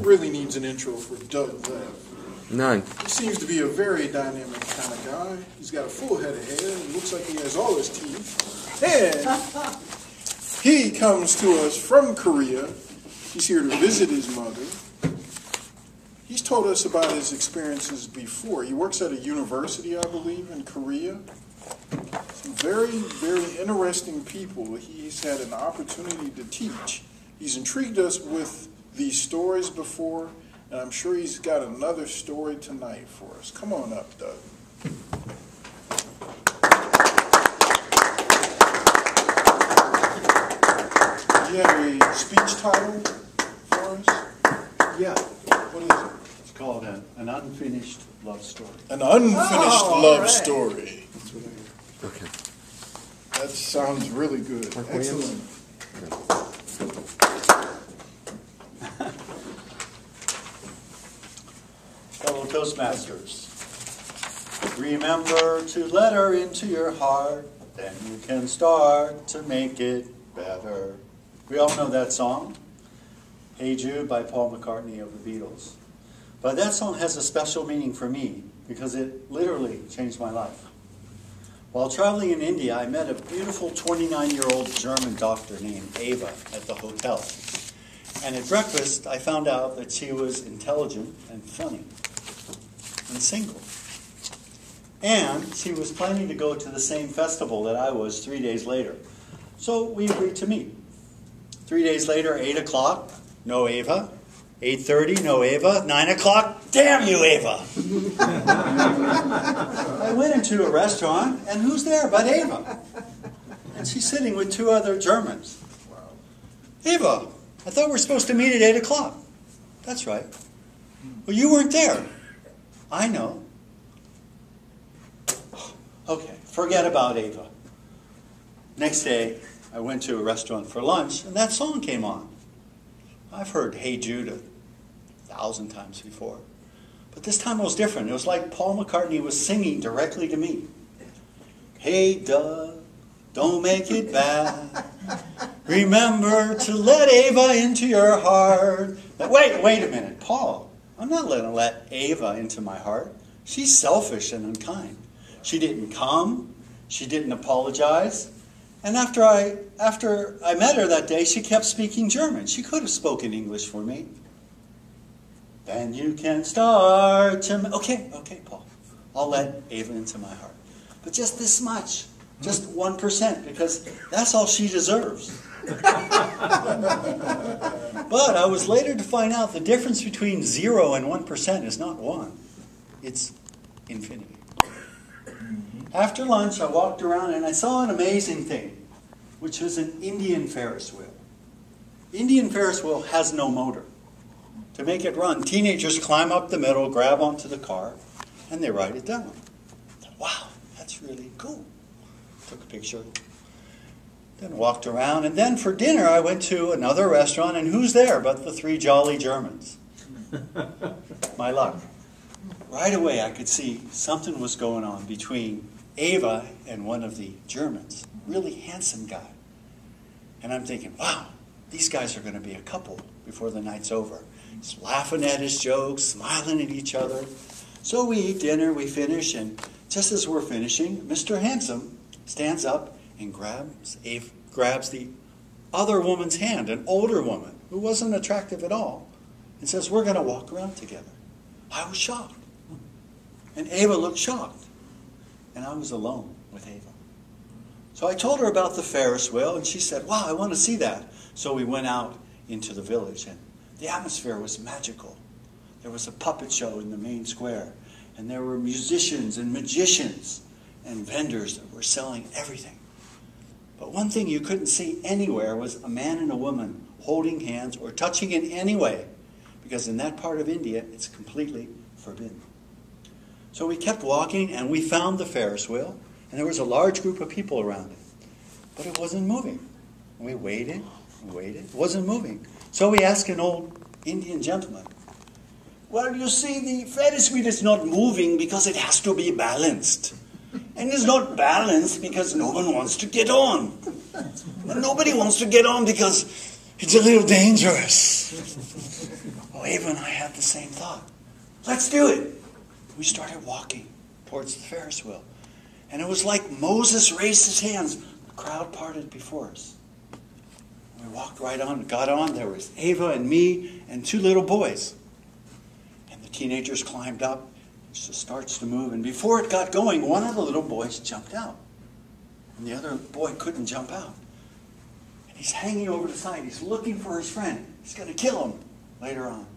Really needs an intro for Doug Lev. None. He seems to be a very dynamic kind of guy. He's got a full head of hair. It looks like he has all his teeth. And he comes to us from Korea. He's here to visit his mother. He's told us about his experiences before. He works at a university, I believe, in Korea. Some very, very interesting people he's had an opportunity to teach. He's intrigued us with these stories before, and I'm sure he's got another story tonight for us. Come on up, Doug. Do you have a speech title for us? Yeah. What is it? It's called An Unfinished Love Story. An unfinished love story. That's what I Okay. That sounds really good. Mark Williams? Excellent. Fellow Toastmasters, remember to let her into your heart, then you can start to make it better. We all know that song, Hey Jude by Paul McCartney of the Beatles. But that song has a special meaning for me because it literally changed my life. While traveling in India, I met a beautiful 29-year-old German doctor named Ava at the hotel. And at breakfast, I found out that she was intelligent and funny and single. And she was planning to go to the same festival that I was 3 days later. So we agreed to meet. 3 days later, 8 o'clock, no Ava. 8:30, no Ava. 9 o'clock, damn you, Ava. I went into a restaurant, and who's there but Ava? And she's sitting with two other Germans. Ava, I thought we were supposed to meet at 8 o'clock. That's right. Well, you weren't there. I know. Okay, forget about Ava. Next day, I went to a restaurant for lunch, and that song came on. I've heard Hey Jude 1,000 times before. But this time it was different. It was like Paul McCartney was singing directly to me. Hey Doug, don't make it bad. Remember to let Ava into your heart. Wait a minute, Paul. I'm not going to let Ava into my heart. She's selfish and unkind. She didn't come. She didn't apologize. And after I met her that day, she kept speaking German. She could have spoken English for me. Then you can start to... Okay, Paul. I'll let Ava into my heart. But just this much. Just 1%, because that's all she deserves. But I was later to find out the difference between 0 and 1% is not 1. It's infinity. After lunch, I walked around and I saw an amazing thing, which was an Indian Ferris wheel. Indian Ferris wheel has no motor. To make it run, teenagers climb up the middle, grab onto the car, and they ride it down. I thought, wow, that's really cool. Took a picture. Then walked around, and then for dinner I went to another restaurant, and who's there but the three jolly Germans? My luck. Right away I could see something was going on between Ava and one of the Germans. Really handsome guy. And I'm thinking, wow, these guys are going to be a couple before the night's over. He's laughing at his jokes, smiling at each other. So we eat dinner, we finish, and just as we're finishing, Mr. Handsome stands up and grabs the other woman's hand, an older woman who wasn't attractive at all, and says, we're going to walk around together. I was shocked. And Ava looked shocked. And I was alone with Ava. So I told her about the Ferris wheel, and she said, wow, I want to see that. So we went out into the village, and the atmosphere was magical. There was a puppet show in the main square, and there were musicians and magicians and vendors that were selling everything. But one thing you couldn't see anywhere was a man and a woman holding hands or touching in any way, because in that part of India, it's completely forbidden. So we kept walking, and we found the Ferris wheel, and there was a large group of people around it. But it wasn't moving. And we waited and waited. It wasn't moving. So we asked an old Indian gentleman, Well, you see, the Ferris wheel is not moving because it has to be balanced. And it's not balanced because no one wants to get on. And nobody wants to get on because it's a little dangerous. Well, Ava and I had the same thought. Let's do it. We started walking towards the Ferris wheel. And it was like Moses raised his hands. The crowd parted before us. We walked right on, got on. There was Ava and me and 2 little boys. And the teenagers climbed up. It just starts to move. And before it got going, one of the little boys jumped out. And the other boy couldn't jump out. And he's hanging over the side. He's looking for his friend. He's going to kill him later on.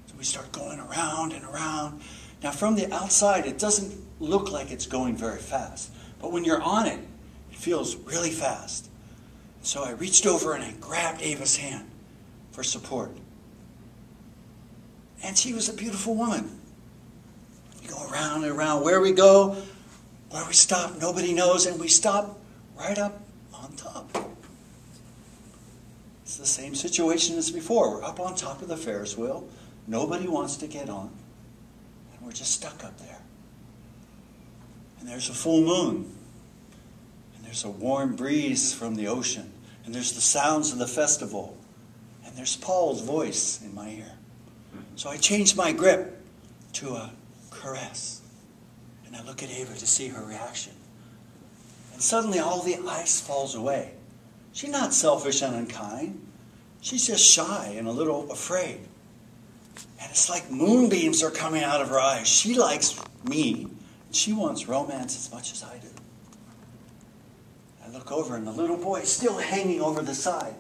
So we start going around and around. Now, from the outside, it doesn't look like it's going very fast. But when you're on it, it feels really fast. So I reached over and I grabbed Ava's hand for support. And she was a beautiful woman. We go around and around. Where we go, where we stop, nobody knows. And we stop right up on top. It's the same situation as before. We're up on top of the Ferris wheel. Nobody wants to get on. And we're just stuck up there. And there's a full moon. And there's a warm breeze from the ocean. And there's the sounds of the festival. And there's Paul's voice in my ear. So I changed my grip to a caress. And I look at Ava to see her reaction. And suddenly all the ice falls away. She's not selfish and unkind. She's just shy and a little afraid. And it's like moonbeams are coming out of her eyes. She likes me. And she wants romance as much as I do. I look over and the little boy is still hanging over the side.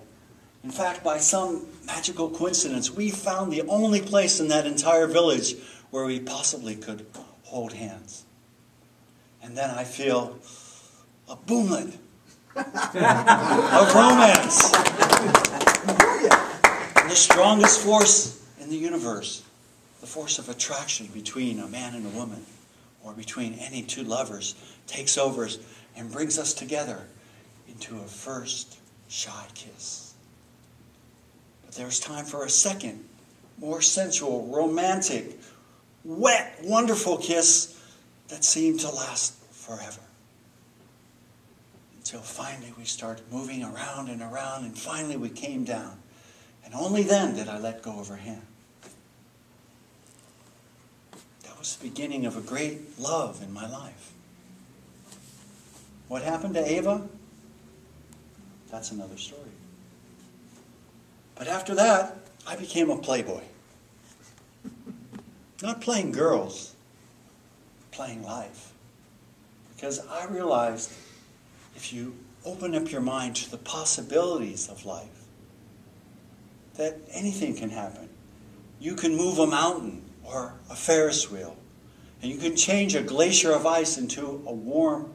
In fact, by some magical coincidence, we found the only place in that entire village where we possibly could hold hands. And then I feel a boomlet of romance. And the strongest force in the universe, the force of attraction between a man and a woman, or between any 2 lovers, takes over and brings us together into a first shy kiss. But there's time for a second, more sensual, romantic, wet, wonderful kiss that seemed to last forever. Until finally we started moving around and around, and finally we came down. And only then did I let go of her hand. That was the beginning of a great love in my life. What happened to Ava? That's another story. But after that, I became a playboy. Not playing girls, playing life. Because I realized if you open up your mind to the possibilities of life, that anything can happen. You can move a mountain or a Ferris wheel. And you can change a glacier of ice into a warm,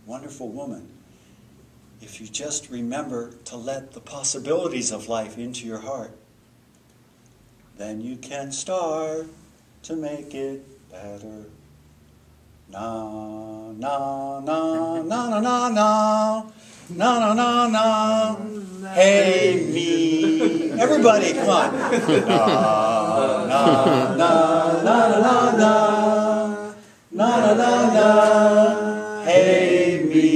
wonderful woman. If you just remember to let the possibilities of life into your heart, then you can start to make it better. Na, na, na, na, na, na, na, na, na, na, na. Hey, me. Everybody, come on. Na, na, na, na, na, na, na, na, na, na. Hey, me.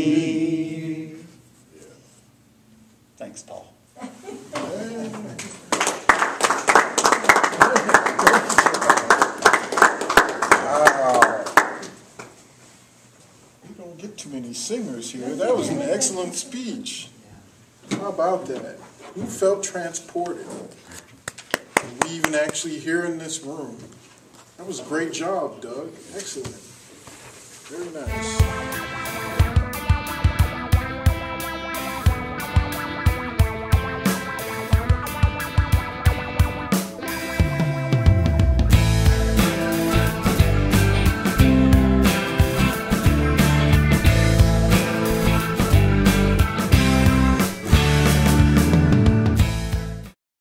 Thanks, Paul. We don't get too many singers here. That was an excellent speech. How about that? Who felt transported? We even actually here in this room. That was a great job, Doug. Excellent. Very nice.